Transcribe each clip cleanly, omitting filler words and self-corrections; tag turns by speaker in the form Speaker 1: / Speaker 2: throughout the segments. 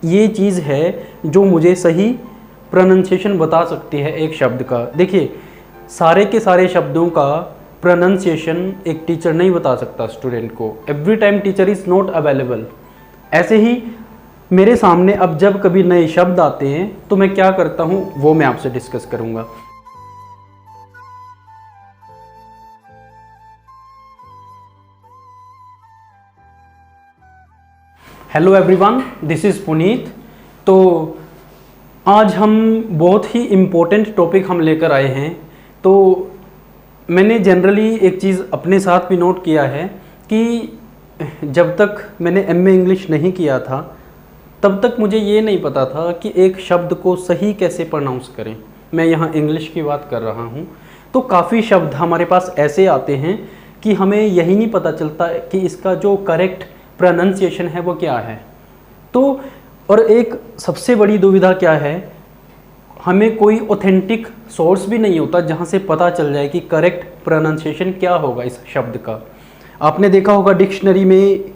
Speaker 1: ये चीज़ है जो मुझे सही प्रोनंसिएशन बता सकती है एक शब्द का। देखिए, सारे के सारे शब्दों का प्रोनंसिएशन एक टीचर नहीं बता सकता स्टूडेंट को। Every time teacher is not available. ऐसे ही मेरे सामने अब जब कभी नए शब्द आते हैं तो मैं क्या करता हूँ वो मैं आपसे डिस्कस करूँगा। Hello everyone, this is Puneet. तो आज हम बहुत ही इम्पोर्टेंट टॉपिक हम लेकर आए हैं। तो मैंने जनरली एक चीज़ अपने साथ भी नोट किया है कि जब तक मैंने एमए इंग्लिश नहीं किया था तब तक मुझे ये नहीं पता था कि एक शब्द को सही कैसे प्रोनाउंस करें। मैं यहाँ इंग्लिश की बात कर रहा हूँ। तो काफ़ी शब्द हमारे पास ऐसे आते हैं कि हमें यही नहीं पता चलता कि इसका जो करेक्ट प्रोनंसिएशन है वो क्या है। तो और एक सबसे बड़ी दुविधा क्या है, हमें कोई ऑथेंटिक सोर्स भी नहीं होता जहाँ से पता चल जाए कि करेक्ट प्रोनंसिएशन क्या होगा इस शब्द का। आपने देखा होगा डिक्शनरी में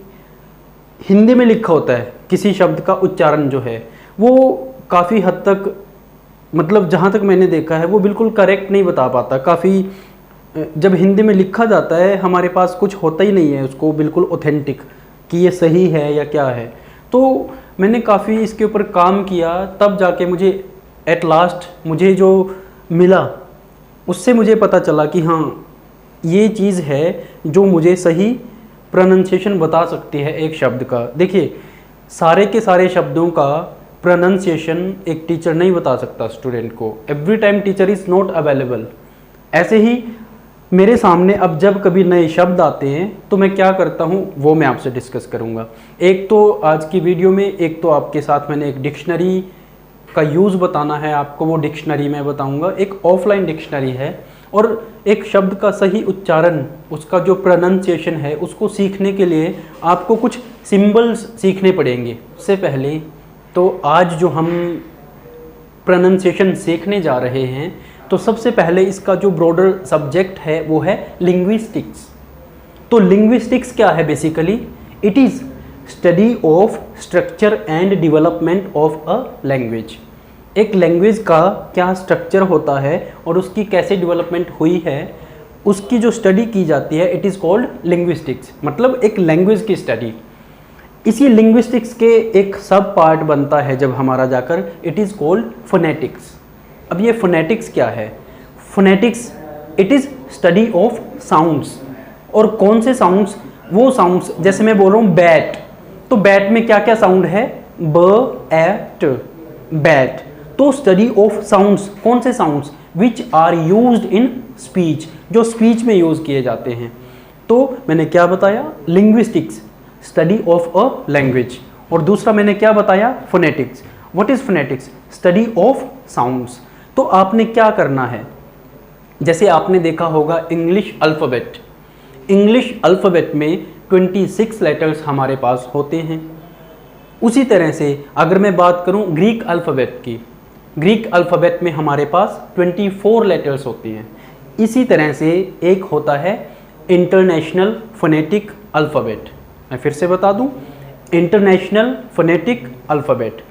Speaker 1: हिंदी में लिखा होता है किसी शब्द का उच्चारण जो है वो काफ़ी हद तक, मतलब जहाँ तक मैंने देखा है वो बिल्कुल करेक्ट नहीं बता पाता। काफ़ी जब हिंदी में लिखा जाता है हमारे पास कुछ होता ही नहीं है उसको बिल्कुल ऑथेंटिक कि ये सही है या क्या है। तो मैंने काफ़ी इसके ऊपर काम किया, तब जाके मुझे एट लास्ट मुझे जो मिला उससे मुझे पता चला कि हाँ ये चीज़ है जो मुझे सही प्रोनंसिएशन बता सकती है एक शब्द का। देखिए, सारे के सारे शब्दों का प्रोनंसिएशन एक टीचर नहीं बता सकता स्टूडेंट को। Every time teacher is not available. ऐसे ही मेरे सामने अब जब कभी नए शब्द आते हैं तो मैं क्या करता हूँ वो मैं आपसे डिस्कस करूँगा। एक तो आज की वीडियो में, एक तो आपके साथ मैंने एक डिक्शनरी का यूज़ बताना है आपको, वो डिक्शनरी मैं बताऊँगा। एक ऑफलाइन डिक्शनरी है और एक शब्द का सही उच्चारण, उसका जो प्रोनंसिएशन है उसको सीखने के लिए आपको कुछ सिंबल्स सीखने पड़ेंगे। उससे पहले तो आज जो हम प्रोनंसिएशन सीखने जा रहे हैं तो सबसे पहले इसका जो ब्रॉडर सब्जेक्ट है वो है लिंग्विस्टिक्स। तो लिंग्विस्टिक्स क्या है basically? It is study of structure and development of a language. एक लैंग्वेज का क्या स्ट्रक्चर होता है और उसकी कैसे डेवलपमेंट हुई है उसकी जो स्टडी की जाती है, इट इज़ कॉल्ड लिंग्विस्टिक्स। मतलब एक लैंग्वेज की स्टडी। इसी लिंग्विस्टिक्स के एक सब पार्ट बनता है जब हमारा जाकर, इट इज़ कॉल्ड फोनेटिक्स। अब ये फोनेटिक्स क्या है? Phonetics it is study of sounds. और कौन से साउंड्स? वो साउंड्स, जैसे मैं बोल रहा हूँ बैट, तो बैट में क्या क्या साउंड है? ब, एट, बैट। तो स्टडी ऑफ साउंड्स, कौन से sounds? Which are used in speech, जो स्पीच में यूज़ किए जाते हैं। तो मैंने क्या बताया? Linguistics, study of a language. और दूसरा मैंने क्या बताया? Phonetics. What is phonetics? Study of sounds. तो आपने क्या करना है, जैसे आपने देखा होगा इंग्लिश अल्फ़ाबेट। इंग्लिश अल्फ़ाबेट में 26 लेटर्स हमारे पास होते हैं। उसी तरह से अगर मैं बात करूं ग्रीक अल्फ़ाबेट की, ग्रीक अल्फ़ाबेट में हमारे पास 24 लेटर्स होती हैं। इसी तरह से एक होता है इंटरनेशनल फोनेटिक अल्फ़ाबेट। मैं फिर से बता दूं, international phonetic alphabet.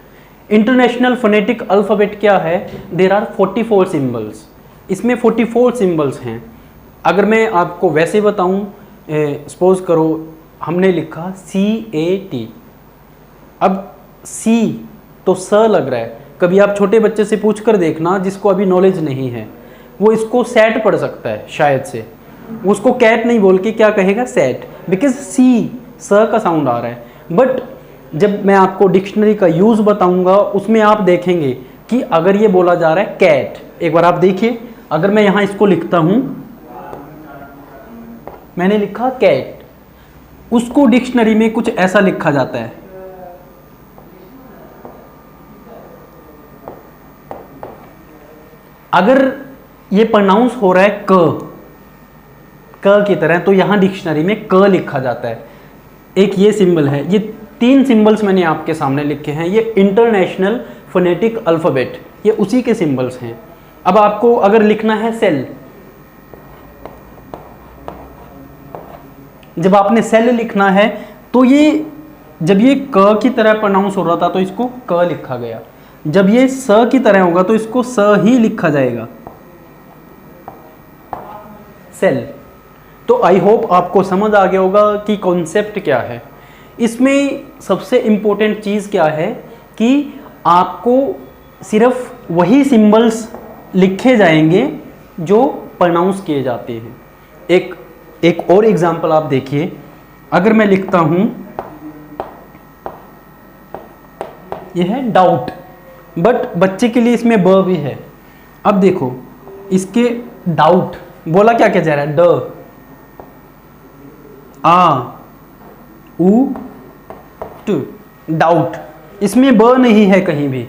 Speaker 1: International phonetic alphabet क्या है? There are 44 symbols. इसमें 44 सिम्बल्स हैं। अगर मैं आपको वैसे बताऊं, सपोज करो हमने लिखा CAT। अब C तो स लग रहा है। कभी आप छोटे बच्चे से पूछ कर देखना जिसको अभी नॉलेज नहीं है, वो इसको सैट पढ़ सकता है शायद से। उसको कैट नहीं बोल के क्या कहेगा? सैट, बिकॉज सी स का साउंड आ रहा है। बट जब मैं आपको डिक्शनरी का यूज़ बताऊंगा उसमें आप देखेंगे कि अगर ये बोला जा रहा है कैट, एक बार आप देखिए, अगर मैं यहाँ इसको लिखता हूँ, मैंने लिखा कैट, उसको डिक्शनरी में कुछ ऐसा लिखा जाता है। अगर ये प्रोनाउंस हो रहा है क की तरह, तो यहां डिक्शनरी में क लिखा जाता है। एक ये सिंबल है। ये 3 सिंबल्स मैंने आपके सामने लिखे हैं, ये इंटरनेशनल फोनेटिक अल्फ़ाबेट, ये उसी के सिंबल्स हैं। अब आपको अगर लिखना है सेल, जब आपने सेल लिखना है तो ये जब ये क की तरह प्रोनाउंस हो रहा था तो इसको क लिखा गया, जब ये स की तरह होगा तो इसको स ही लिखा जाएगा, सेल। तो आई होप आपको समझ आ गया होगा कि कॉन्सेप्ट क्या है। इसमें सबसे इम्पोर्टेंट चीज़ क्या है कि आपको सिर्फ वही सिंबल्स लिखे जाएंगे जो प्रोनाउंस किए जाते हैं। एक और एग्जांपल आप देखिए, अगर मैं लिखता हूं यह है डाउट, बट बच्चे के लिए इसमें ब भी है। अब देखो इसके डाउट बोला क्या क्या जा रहा है, ड आ उ टू, डाउट। इसमें ब नहीं है कहीं भी,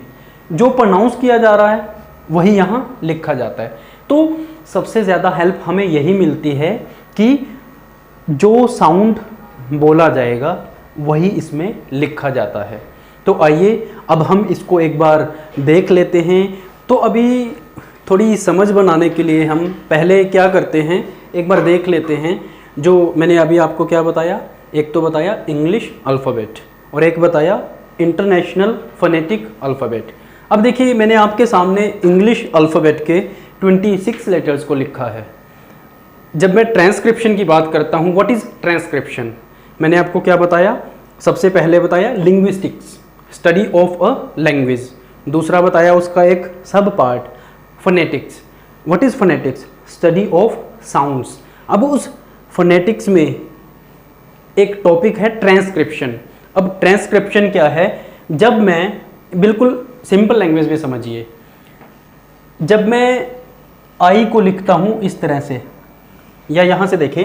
Speaker 1: जो प्रोनाउंस किया जा रहा है वही यहाँ लिखा जाता है। तो सबसे ज़्यादा हेल्प हमें यही मिलती है कि जो साउंड बोला जाएगा वही इसमें लिखा जाता है। तो आइए अब हम इसको एक बार देख लेते हैं। तो अभी थोड़ी समझ बनाने के लिए हम पहले क्या करते हैं, एक बार देख लेते हैं। जो मैंने अभी आपको क्या बताया, एक तो बताया इंग्लिश अल्फ़ाबेट और एक बताया इंटरनेशनल फोनेटिक अल्फ़ाबेट। अब देखिए मैंने आपके सामने इंग्लिश अल्फ़ाबेट के 26 लेटर्स को लिखा है। जब मैं ट्रांसक्रिप्शन की बात करता हूँ, व्हाट इज़ ट्रांसक्रिप्शन, मैंने आपको क्या बताया, सबसे पहले बताया linguistics, study of a language. दूसरा बताया उसका एक सब part phonetics. What is phonetics, study of sounds. अब उस फोनेटिक्स में एक टॉपिक है ट्रांसक्रिप्शन। अब ट्रांसक्रिप्शन क्या है, जब मैं बिल्कुल सिंपल लैंग्वेज में समझिए, जब मैं आई को लिखता हूँ इस तरह से, या यहाँ से देखें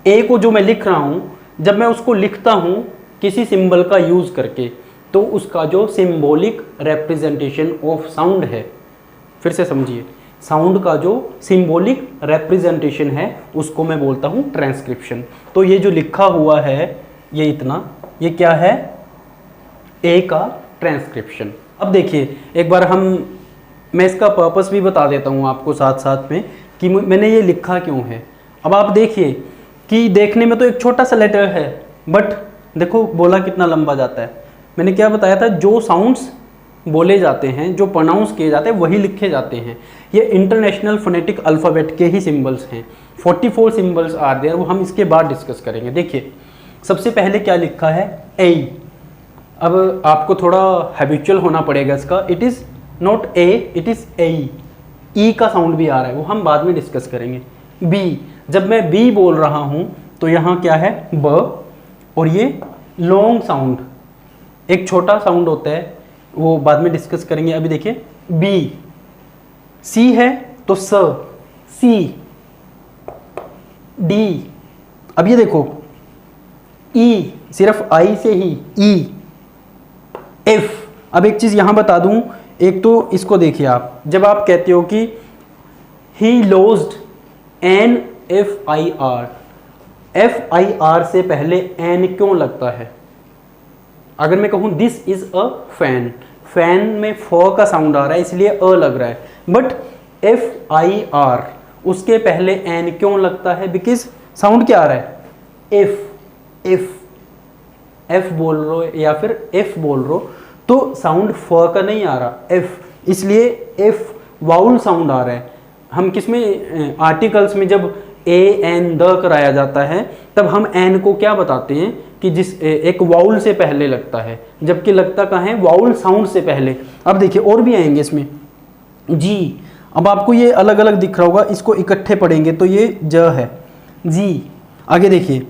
Speaker 1: ए को जो मैं लिख रहा हूँ, जब मैं उसको लिखता हूँ किसी सिंबल का यूज़ करके, तो उसका जो सिंबॉलिक रिप्रेजेंटेशन ऑफ साउंड है, फिर से समझिए, साउंड का जो सिंबॉलिक रिप्रेजेंटेशन है उसको मैं बोलता हूँ ट्रांसक्रिप्शन। तो ये जो लिखा हुआ है ये इतना, ये क्या है, ए का ट्रांसक्रिप्शन। अब देखिए एक बार मैं इसका पर्पस भी बता देता हूँ आपको साथ साथ में कि मैंने ये लिखा क्यों है। अब आप देखिए कि देखने में तो एक छोटा सा लेटर है, बट देखो बोला कितना लंबा जाता है। मैंने क्या बताया था, जो साउंड्स बोले जाते हैं, जो प्रोनाउंस किए जाते हैं वही लिखे जाते हैं। ये इंटरनेशनल फोनेटिक अल्फ़ाबेट के ही सिंबल्स हैं। 44 सिंबल्स आर देयर, वो हम इसके बाद डिस्कस करेंगे। देखिए सबसे पहले क्या लिखा है, ए। अब आपको थोड़ा हैबिचुअल होना पड़ेगा इसका, it is not A, it is A. E का साउंड भी आ रहा है, वो हम बाद में डिस्कस करेंगे। बी, जब मैं बी बोल रहा हूँ तो यहाँ क्या है, ब, और ये लॉन्ग साउंड, एक छोटा साउंड होता है, वो बाद में डिस्कस करेंगे। अभी देखिए बी। सी है तो स, सी। डी, अब ये देखो ई, सिर्फ आई से ही ई। एफ, अब एक चीज़ यहाँ बता दूँ, एक तो इसको देखिए आप, जब आप कहते हो कि he lost N F I R, F I R से पहले एन क्यों लगता है। अगर मैं कहूँ this is a fan, fan में फ का साउंड आ रहा है इसलिए अ लग रहा है, बट एफ आई आर उसके पहले एन क्यों लगता है, बिकॉज साउंड क्या आ रहा है, एफ। एफ बोल रहे हो या फिर एफ बोल रहे हो तो साउंड फ का नहीं आ रहा, एफ, इसलिए एफ वाउल साउंड आ रहा है। हम किसमें, आर्टिकल्स में जब ए एन द कराया जाता है तब हम एन को क्या बताते हैं कि जिस एक वाउल से पहले लगता है, जबकि लगता कहाँ है, वाउल साउंड से पहले। अब देखिए और भी आएंगे इसमें, जी। अब आपको ये अलग अलग दिख रहा होगा, इसको इकट्ठे पढ़ेंगे तो ये ज है, जी। आगे देखिए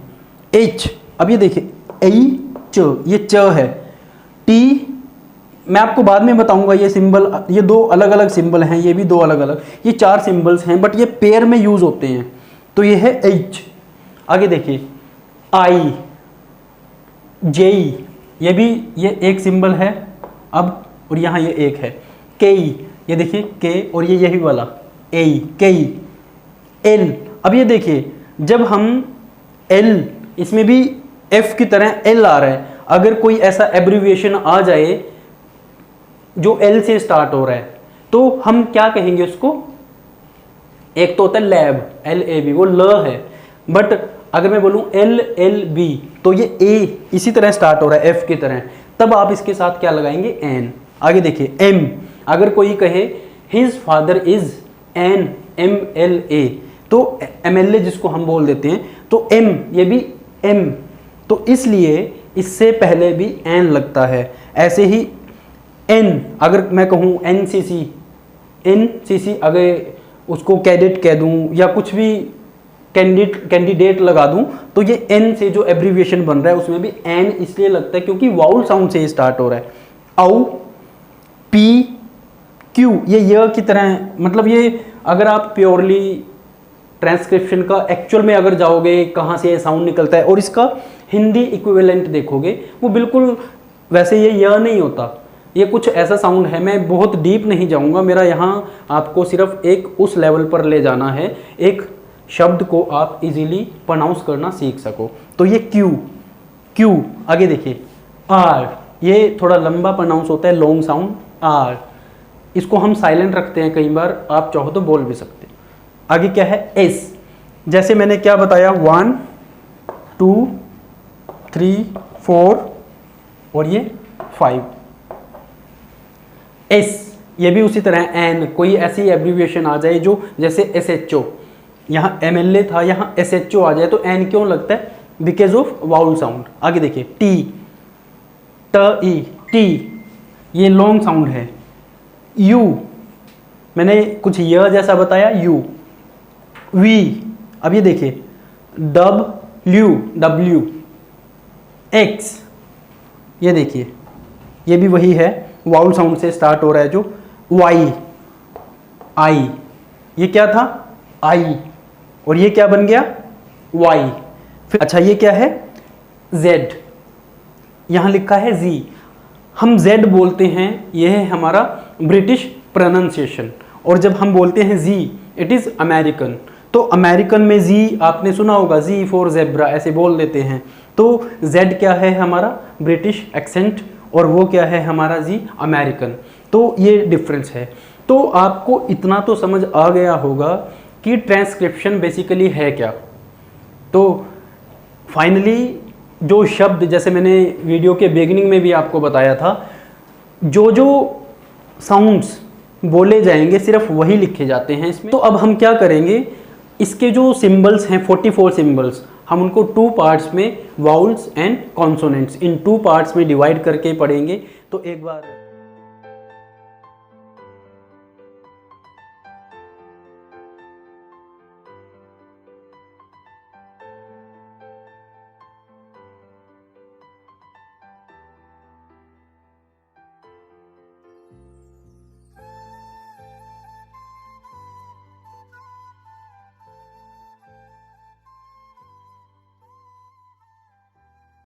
Speaker 1: एच, अब ये देखिए ए च, ये च है। टी, मैं आपको बाद में बताऊंगा ये सिंबल, ये दो अलग अलग सिंबल हैं, ये भी दो अलग अलग, ये 4 सिंबल्स हैं, बट ये पेयर में यूज होते हैं, तो ये है एच। आगे देखिए आई, जे, ये भी ये एक सिंबल है अब, और यहाँ ये एक है। के, ये देखिए के, और ये यही वाला ए, के। एल, अब ये देखिए जब हम एल, इसमें भी एफ की तरह एल आ रहा है, अगर कोई ऐसा एब्रिविएशन आ जाए जो एल से स्टार्ट हो रहा है तो हम क्या कहेंगे उसको, एक तो होता है लैब, एल ए बी, वो ल है, बट अगर मैं बोलूँ LLB तो ये A इसी तरह स्टार्ट हो रहा है F की तरह, तब आप इसके साथ क्या लगाएंगे, N। आगे देखिए M, अगर कोई कहे his father is an MLA तो MLA जिसको हम बोल देते हैं, तो M ये भी M, तो इसलिए इससे पहले भी N लगता है। ऐसे ही N, अगर मैं कहूँ NCC अगर उसको कैडेट कह दूँ या कुछ भी कैंडिडेट लगा दूं, तो ये N से जो एब्रीविएशन बन रहा है उसमें भी N इसलिए लगता है क्योंकि वाउल साउंड से स्टार्ट हो रहा है। औ P Q ये य की तरह, मतलब ये अगर आप प्योरली ट्रांसक्रिप्शन का एक्चुअल में अगर जाओगे कहाँ से ये साउंड निकलता है और इसका हिंदी इक्विवेलेंट देखोगे, वो बिल्कुल वैसे ये य नहीं होता, ये कुछ ऐसा साउंड है। मैं बहुत डीप नहीं जाऊँगा, मेरा यहाँ आपको सिर्फ एक उस लेवल पर ले जाना है, एक शब्द को आप इजीली प्रोनाउंस करना सीख सको। तो ये क्यू, आगे देखिए R, ये थोड़ा लंबा प्रोनाउंस होता है, लॉन्ग साउंड R, इसको हम साइलेंट रखते हैं, कई बार आप चाहो तो बोल भी सकते हैं। आगे क्या है S, जैसे मैंने क्या बताया 1 2 3 4 और ये 5। S ये भी उसी तरह N, कोई ऐसी एब्रीविएशन आ जाए जो जैसे SHO, यहाँ MLA था, यहाँ SHO आ जाए तो N क्यों लगता है, बिकॉज ऑफ वाउल साउंड। आगे देखिए T ये लॉन्ग साउंड है। U मैंने कुछ य जैसा बताया, U V, अब ये देखिए W X, ये देखिए ये भी वही है, वाउल साउंड से स्टार्ट हो रहा है जो Y I, ये क्या था I और ये क्या बन गया Y। फिर अच्छा ये क्या है Z, यहाँ लिखा है Z, हम Z बोलते हैं, यह है हमारा ब्रिटिश प्रोनाउंसिएशन, और जब हम बोलते हैं Z इट इज़ अमेरिकन। तो अमेरिकन में Z आपने सुना होगा, Z फॉर ज़ेब्रा ऐसे बोल देते हैं, तो Z क्या है हमारा ब्रिटिश एक्सेंट और वो क्या है हमारा Z अमेरिकन, तो ये डिफरेंस है। तो आपको इतना तो समझ आ गया होगा कि ट्रांसक्रिप्शन बेसिकली है क्या। तो फाइनली जो शब्द, जैसे मैंने वीडियो के बिगिनिंग में भी आपको बताया था, जो साउंड्स बोले जाएंगे सिर्फ वही लिखे जाते हैं इसमें। तो अब हम क्या करेंगे, इसके जो सिंबल्स हैं 44 सिंबल्स, हम उनको 2 पार्ट्स में vowels and consonants, in 2 parts में डिवाइड करके पढ़ेंगे। तो एक बार